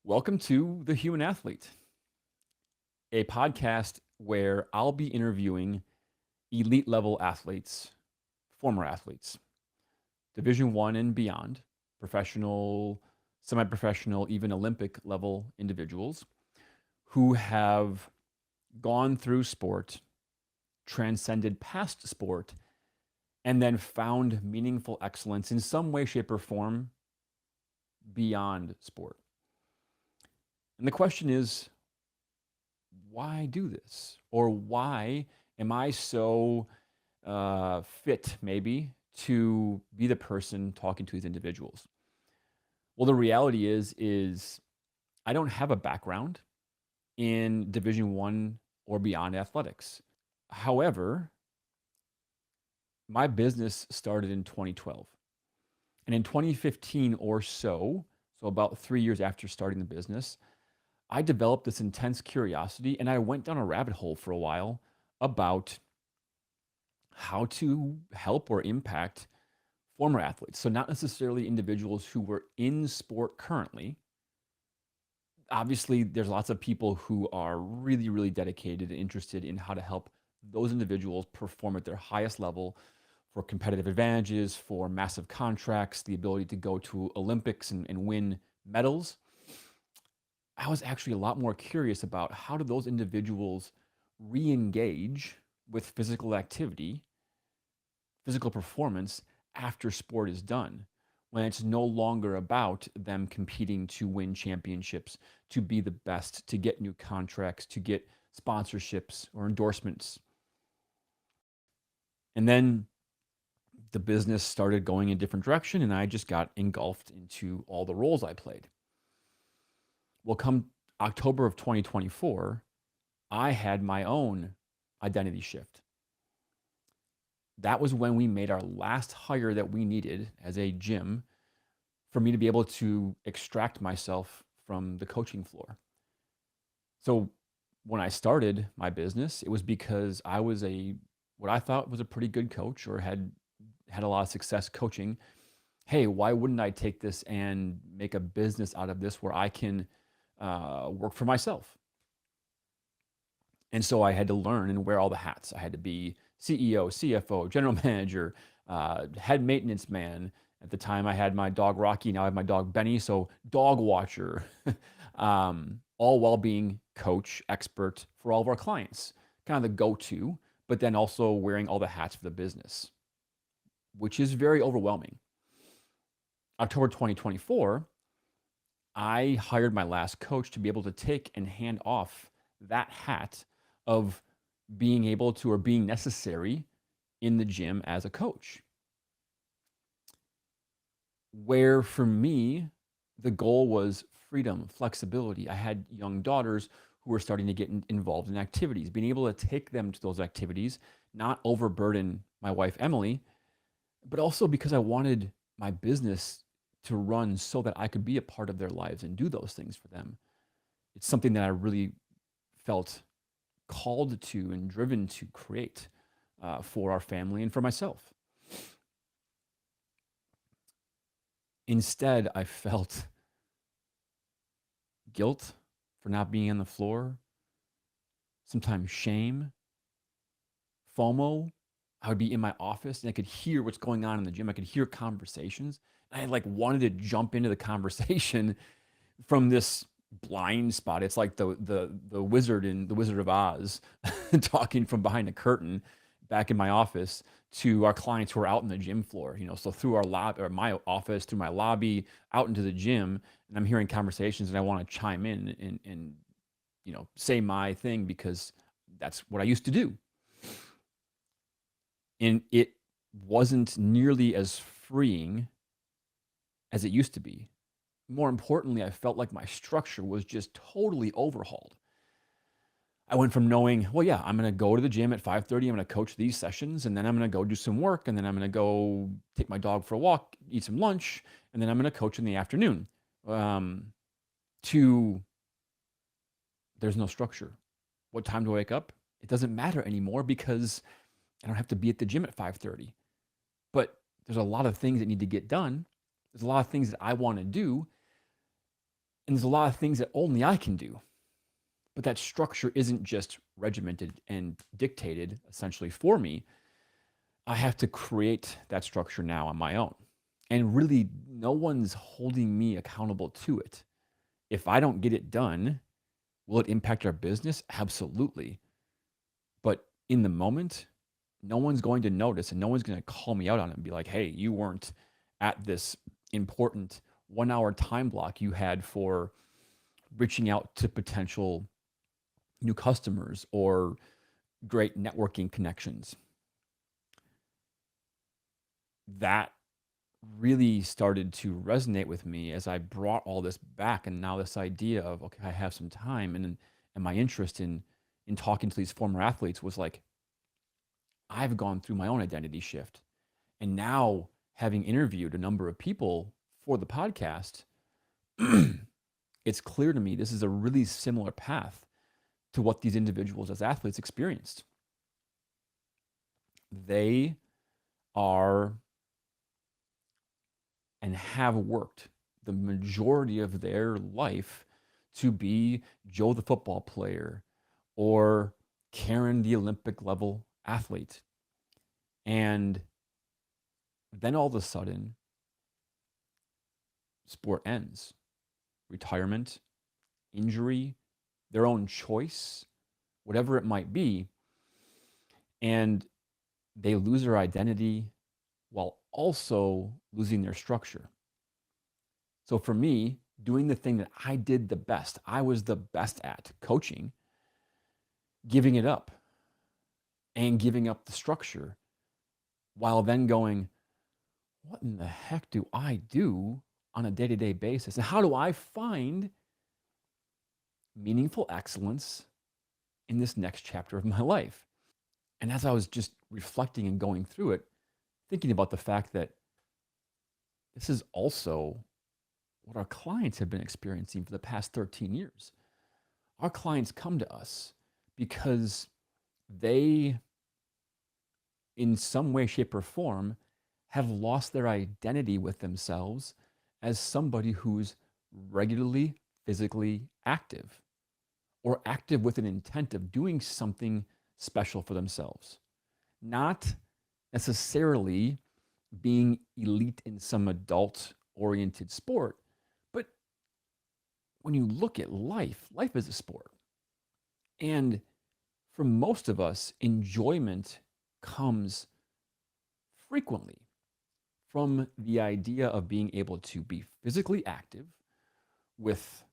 Welcome to The Human Athlete, a podcast where I'll be interviewing elite level athletes, former athletes, Division 1 and beyond, professional, semi-professional, even Olympic level individuals who have gone through sport, transcended past sport, and then found meaningful excellence in some way, shape, or form beyond sport. And the question is, why do this? Or why am I so fit, maybe, to be the person talking to these individuals? Well, the reality is I don't have a background in Division One or beyond athletics. However, my business started in 2012. And in 2015 or so about 3 years after starting the business, I developed this intense curiosity and I went down a rabbit hole for a while about how to help or impact former athletes. So, not necessarily individuals who were in sport currently. Obviously, there's lots of people who are really, really dedicated and interested in how to help those individuals perform at their highest level for competitive advantages, for massive contracts, the ability to go to Olympics and win medals. I was actually a lot more curious about how do those individuals re-engage with physical activity, physical performance after sport is done, when it's no longer about them competing to win championships, to be the best, to get new contracts, to get sponsorships or endorsements. And then the business started going in a different direction, and I just got engulfed into all the roles I played. Well, come October of 2024, I had my own identity shift. That was when we made our last hire that we needed as a gym for me to be able to extract myself from the coaching floor. So when I started my business, it was because I was what I thought was a pretty good coach, or had a lot of success coaching. Hey, why wouldn't I take this and make a business out of this where I can work for myself? And so I had to learn and wear all the hats. I had to be CEO, CFO, general manager, head maintenance man. At the time, I had my dog Rocky. Now I have my dog Benny. So dog watcher, all while being coach, expert for all of our clients, kind of the go-to, but then also wearing all the hats for the business, which is very overwhelming. October 2024, I hired my last coach to be able to take and hand off that hat of being able to, or being necessary in the gym as a coach. Where for me, the goal was freedom, flexibility. I had young daughters who were starting to get involved in activities, being able to take them to those activities, not overburden my wife, Emily, but also because I wanted my business to run so that I could be a part of their lives and do those things for them. It's something that I really felt called to and driven to create for our family and for myself. Instead, I felt guilt for not being on the floor, sometimes shame, FOMO. I would be in my office and I could hear what's going on in the gym. I could hear conversations. And I wanted to jump into the conversation from this blind spot. It's like the wizard in The Wizard of Oz talking from behind a curtain back in my office to our clients who are out in the gym floor. So through our lobby, or my office, through my lobby, out into the gym, and I'm hearing conversations, and I want to chime in and say my thing because that's what I used to do. And it wasn't nearly as freeing as it used to be. More importantly, I felt like my structure was just totally overhauled. I went from knowing, well, yeah, I'm going to go to the gym at 5:30. I'm going to coach these sessions, and then I'm going to go do some work, and then I'm going to go take my dog for a walk, eat some lunch, and then I'm going to coach in the afternoon. To there's no structure. What time do I wake up? It doesn't matter anymore because I don't have to be at the gym at 5:30. But there's a lot of things that need to get done. There's a lot of things that I want to do. And there's a lot of things that only I can do. But that structure isn't just regimented and dictated essentially for me. I have to create that structure now on my own. And really, no one's holding me accountable to it. If I don't get it done, will it impact our business? Absolutely. But in the moment, no one's going to notice and no one's going to call me out on it and be like, hey, you weren't at this important 1 hour time block you had for reaching out to potential new customers or great networking connections. That really started to resonate with me as I brought all this back. And now this idea of, okay, I have some time, and my interest in talking to these former athletes was like, I've gone through my own identity shift. And now, having interviewed a number of people for the podcast, it's clear to me this is a really similar path to what these individuals as athletes experienced. They are and have worked the majority of their life to be Joe the football player or Karen the Olympic level athlete. And then all of a sudden, sport ends. Retirement, injury, their own choice, whatever it might be. And they lose their identity while also losing their structure. So for me, doing the thing that I did the best, I was the best at, coaching, giving it up and giving up the structure, while then going, what in the heck do I do on a day-to-day basis? And how do I find meaningful excellence in this next chapter of my life? And as I was just reflecting and going through it, thinking about the fact that this is also what our clients have been experiencing for the past 13 years. Our clients come to us because they, in some way, shape, or form, have lost their identity with themselves as somebody who's regularly physically active or active with an intent of doing something special for themselves, not necessarily being elite in some adult oriented sport. But when you look at life, life is a sport. And for most of us, enjoyment comes frequently from the idea of being able to be physically active with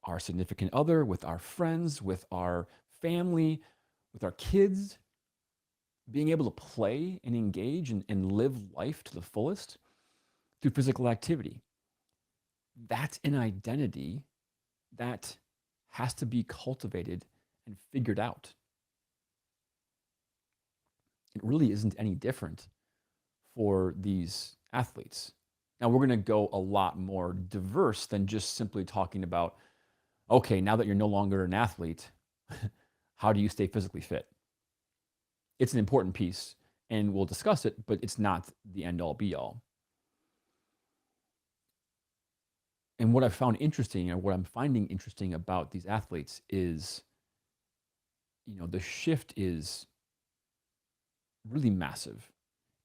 our significant other, with our friends, with our family, with our kids, being able to play and engage and live life to the fullest through physical activity. That's an identity that has to be cultivated and figured out. It really isn't any different for these athletes. Now, we're going to go a lot more diverse than just simply talking about, okay, now that you're no longer an athlete, how do you stay physically fit? It's an important piece, and we'll discuss it, but it's not the end all be all. And what I found interesting, or what I'm finding interesting about these athletes is, the shift is really massive.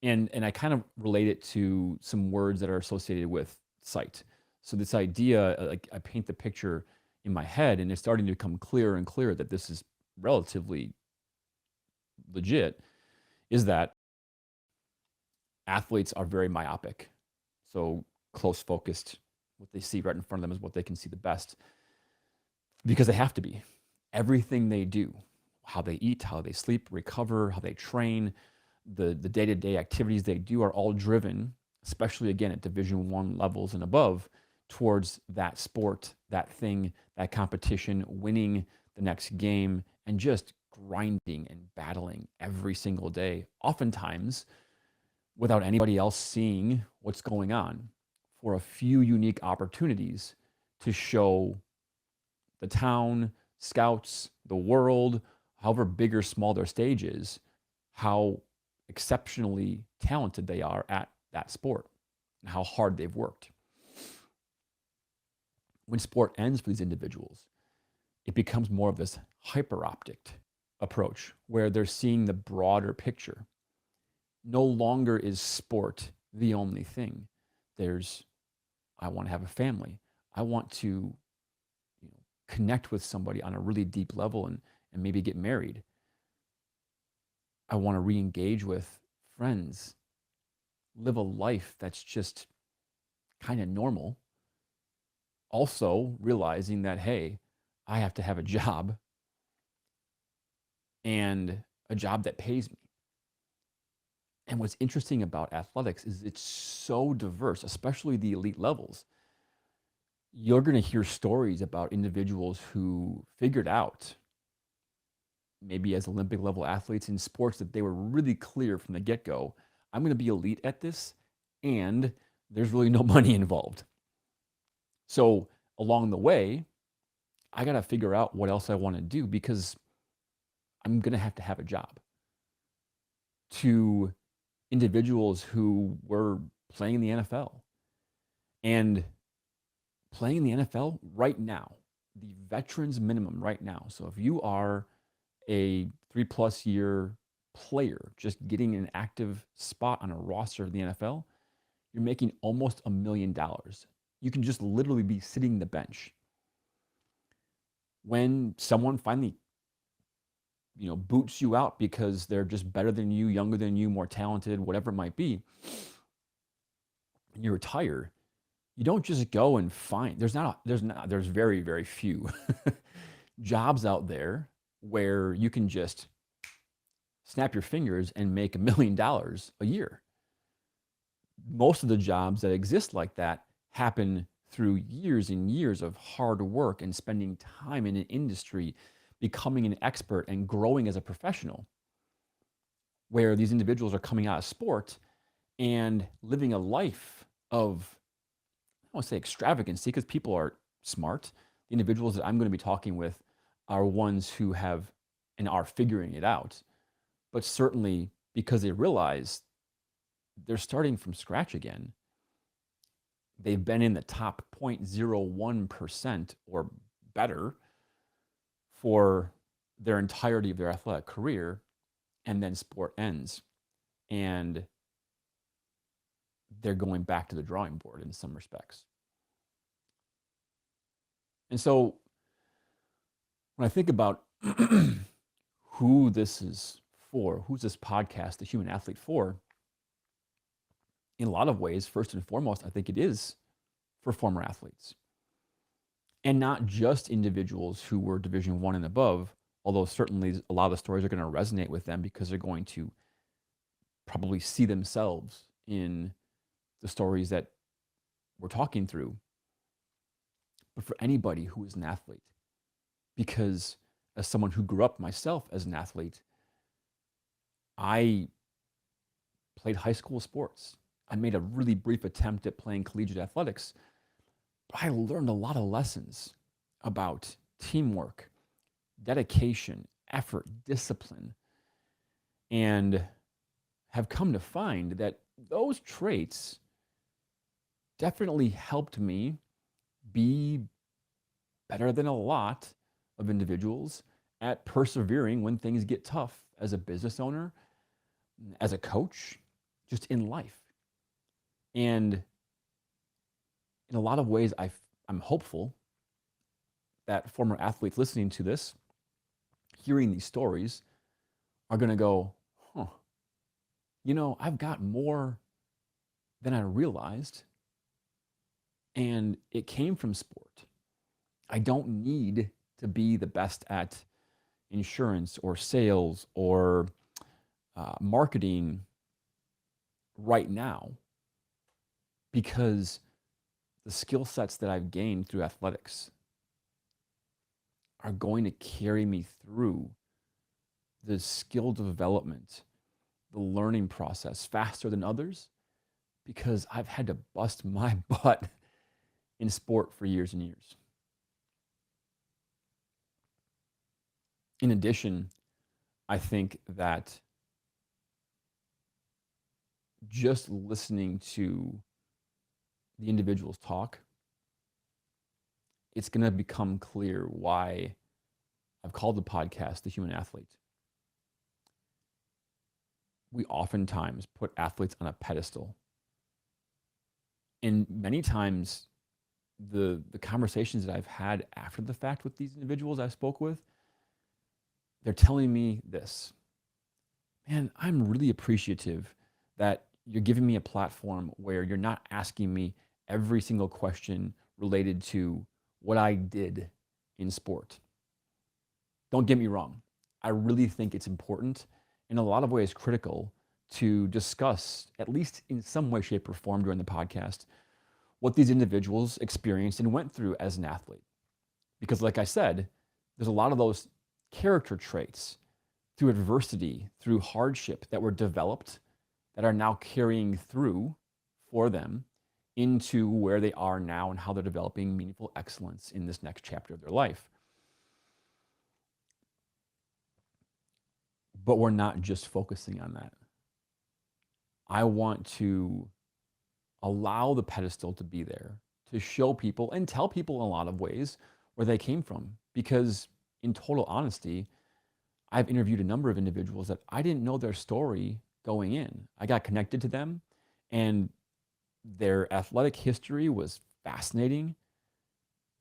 And I kind of relate it to some words that are associated with sight. So this idea, like I paint the picture in my head, and it's starting to become clearer and clearer that this is relatively legit, is that athletes are very myopic. So close focused, what they see right in front of them is what they can see the best, because they have to be. Everything they do, how they eat, how they sleep, recover, how they train, the day-to-day activities they do are all driven, especially again at Division I levels and above, towards that sport, that thing, that competition, winning the next game, and just grinding and battling every single day, oftentimes without anybody else seeing what's going on, for a few unique opportunities to show the town, scouts, the world, however big or small their stage is, how exceptionally talented they are at that sport and how hard they've worked. when sport ends for these individuals, it becomes more of this hyperoptic approach where they're seeing the broader picture. No longer is sport the only thing. There's, I want to have a family. I want to, connect with somebody on a really deep level and maybe get married. I want to re-engage with friends, live a life that's just kind of normal. Also realizing that, hey, I have to have a job and a job that pays me. And what's interesting about athletics is it's so diverse, especially the elite levels. You're going to hear stories about individuals who figured out, maybe as Olympic level athletes in sports, that they were really clear from the get-go, I'm going to be elite at this, and there's really no money involved. So along the way, I got to figure out what else I want to do because I'm going to have a job. To individuals who were playing in the NFL and playing in the NFL right now, the veterans minimum right now. So if you are a 3+ year player just getting an active spot on a roster of the NFL, you're making almost $1 million. You can just literally be sitting the bench. When someone finally boots you out because they're just better than you, younger than you, more talented, whatever it might be, and you retire, you don't just go and find, there's very, very few jobs out there where you can just snap your fingers and make $1 million a year. Most of the jobs that exist like that happen through years and years of hard work and spending time in an industry, becoming an expert and growing as a professional, where these individuals are coming out of sport and living a life of, I don't want to say extravagancy because people are smart. The individuals that I'm going to be talking with are ones who have and are figuring it out, but certainly because they realize they're starting from scratch again. They've been in the top 0.01% or better for their entirety of their athletic career, and then sport ends and they're going back to the drawing board in some respects. And so when I think about who this is for, who's this podcast, The Human Athlete, for, in a lot of ways, first and foremost, I think it is for former athletes. And not just individuals who were Division I and above, although certainly a lot of the stories are going to resonate with them because they're going to probably see themselves in the stories that we're talking through. But for anybody who is an athlete, because as someone who grew up myself as an athlete, I played high school sports. I made a really brief attempt at playing collegiate athletics, but I learned a lot of lessons about teamwork, dedication, effort, discipline, and have come to find that those traits definitely helped me be better than a lot of individuals at persevering when things get tough as a business owner, as a coach, just in life. And in a lot of ways, I'm hopeful that former athletes listening to this, hearing these stories, are going to go, I've got more than I realized, and it came from sport. I don't need to be the best at insurance or sales or marketing right now, because the skill sets that I've gained through athletics are going to carry me through the skill development, the learning process faster than others, because I've had to bust my butt in sport for years and years. In addition, I think that just listening to the individuals talk it's going to become clear why I've called the podcast The Human Athlete. We oftentimes put athletes on a pedestal. And many times, the conversations that I've had after the fact with these individuals I spoke with, they're telling me this: man, I'm really appreciative that you're giving me a platform where you're not asking me every single question related to what I did in sport. Don't get me wrong. I really think it's important, in a lot of ways critical, to discuss, at least in some way, shape, or form during the podcast, what these individuals experienced and went through as an athlete. Because, like I said, there's a lot of those character traits through adversity, through hardship that were developed that are now carrying through for them into where they are now and how they're developing meaningful excellence in this next chapter of their life. But we're not just focusing on that. I want to allow the pedestal to be there, to show people and tell people in a lot of ways where they came from. Because in total honesty, I've interviewed a number of individuals that I didn't know their story going in. I got connected to them, and their athletic history was fascinating.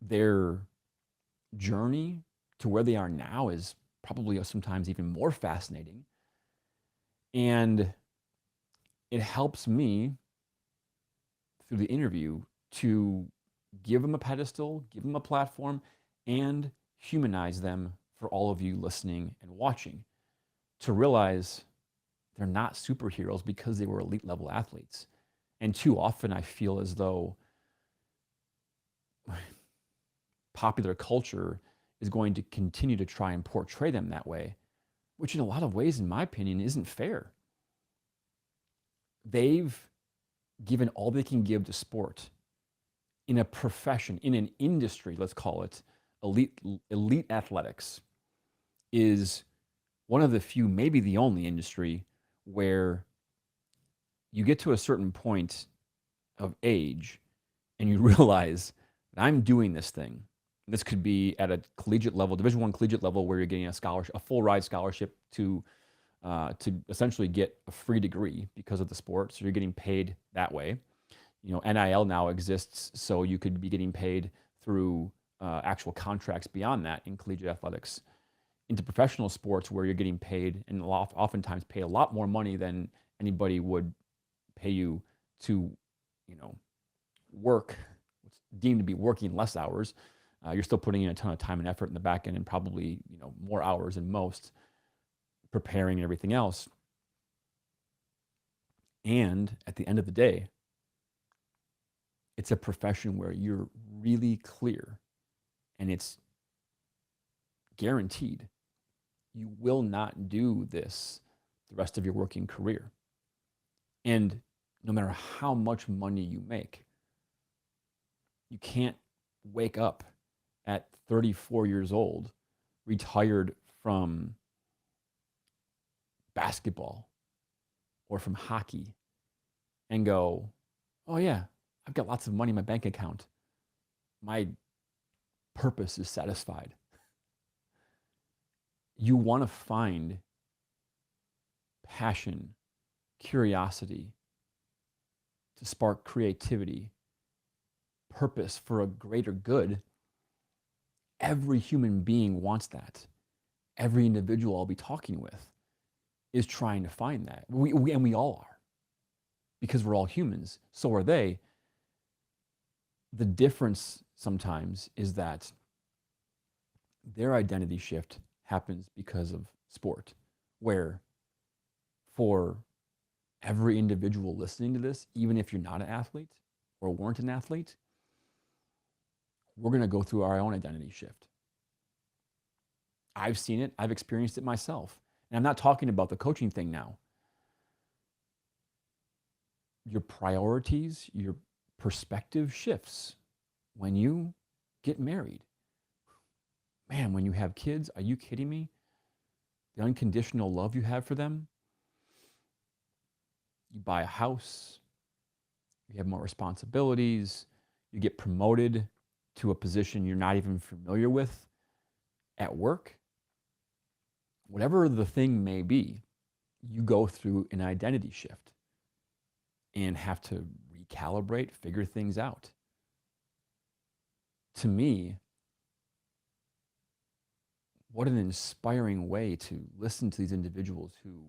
Their journey to where they are now is probably sometimes even more fascinating. And it helps me through the interview to give them a pedestal, give them a platform, and humanize them for all of you listening and watching, to realize they're not superheroes because they were elite level athletes. And too often I feel as though popular culture is going to continue to try and portray them that way, which in a lot of ways, in my opinion, isn't fair. They've given all they can give to sport in a profession, in an industry, let's call it elite athletics, is one of the few, maybe the only industry where you get to a certain point of age and you realize that I'm doing this thing. This could be at a collegiate level, Division I collegiate level, where you're getting a scholarship, a full ride scholarship to essentially get a free degree because of the sport. So you're getting paid that way. You know, NIL now exists, so you could be getting paid through actual contracts beyond that in collegiate athletics. Into professional sports, where you're getting paid, and oftentimes pay a lot more money than anybody would pay you to, you know, work, what's deemed to be working less hours. You're still putting in a ton of time and effort in the back end, and probably, you know, more hours than most, preparing and everything else. And at the end of the day, it's a profession where you're really clear, and it's guaranteed you will not do this the rest of your working career. And no matter how much money you make, you can't wake up at 34 years old, retired from basketball or from hockey, and go, oh yeah, I've got lots of money in my bank account. My purpose is satisfied. You want to find passion, curiosity, to spark creativity, purpose for a greater good. Every human being wants that. Every individual I'll be talking with is trying to find that. And we all are, because we're all humans. So are they. The difference sometimes is that their identity shift happens because of sport, where for every individual listening to this, even if you're not an athlete or weren't an athlete, we're going to go through our own identity shift. I've seen it. I've experienced it myself. And I'm not talking about the coaching thing now. Your priorities, your perspective shifts when you get married. Man, when you have kids, are you kidding me? The unconditional love you have for them. You buy a house, you have more responsibilities, you get promoted, to a position you're not even familiar with at work, whatever the thing may be, you go through an identity shift and have to recalibrate, figure things out. To me, what an inspiring way to listen to these individuals who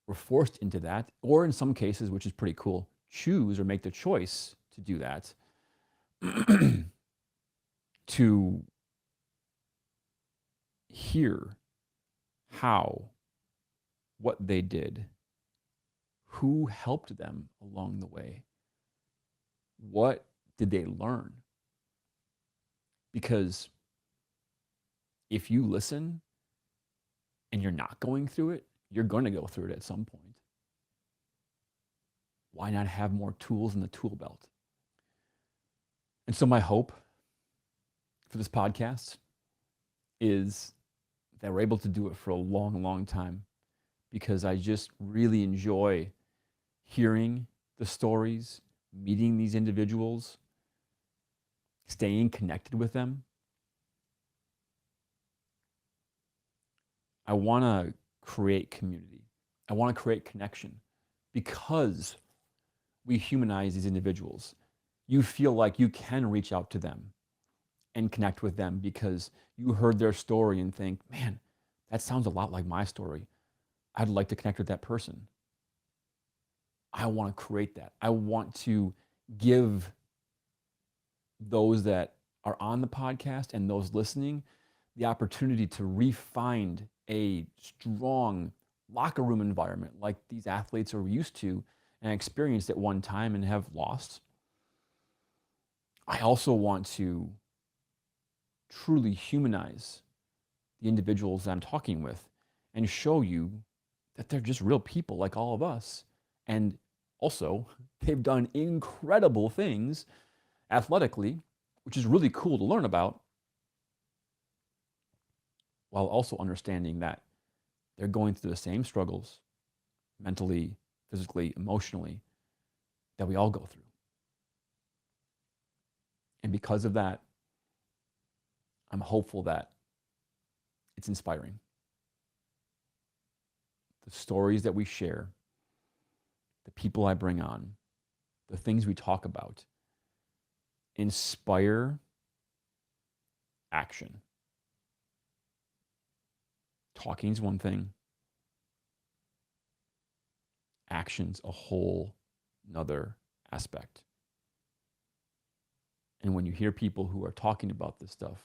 were forced into that, or in some cases, which is pretty cool, choose or make the choice to do that, to hear how, what they did, who helped them along the way, what did they learn? Because if you listen and you're not going through it, you're going to go through it at some point. Why not have more tools in the tool belt? And so my hope for this podcast is that we're able to do it for a long, long time, because I just really enjoy hearing the stories, meeting these individuals, staying connected with them. I want to create community. I want to create connection because we humanize these individuals. You feel like you can reach out to them and connect with them because you heard their story and think, man, that sounds a lot like my story. I'd like to connect with that person. I want to create that. I want to give those that are on the podcast and those listening the opportunity to re-find a strong locker room environment like these athletes are used to and experienced at one time and have lost. I also want to truly humanize the individuals that I'm talking with and show you that they're just real people like all of us. And also, they've done incredible things athletically, which is really cool to learn about, while also understanding that they're going through the same struggles mentally, physically, emotionally that we all go through. And because of that, I'm hopeful that it's inspiring. The stories that we share, the people I bring on, the things we talk about, inspire action. Talking is one thing. Action's a whole nother aspect. And when you hear people who are talking about this stuff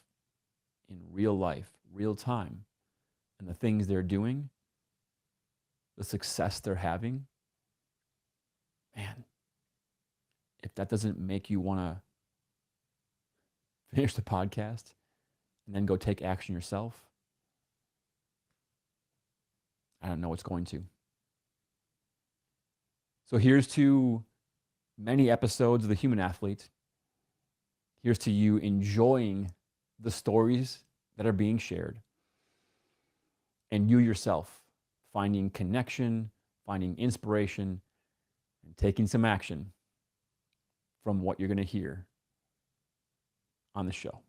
in real life, real time, and the things they're doing, the success they're having, man, if that doesn't make you want to finish the podcast and then go take action yourself, I don't know what's going to. So here's to many episodes of The Human Athlete. Here's to you enjoying the stories that are being shared, and you yourself finding connection, finding inspiration, and taking some action from what you're going to hear on the show.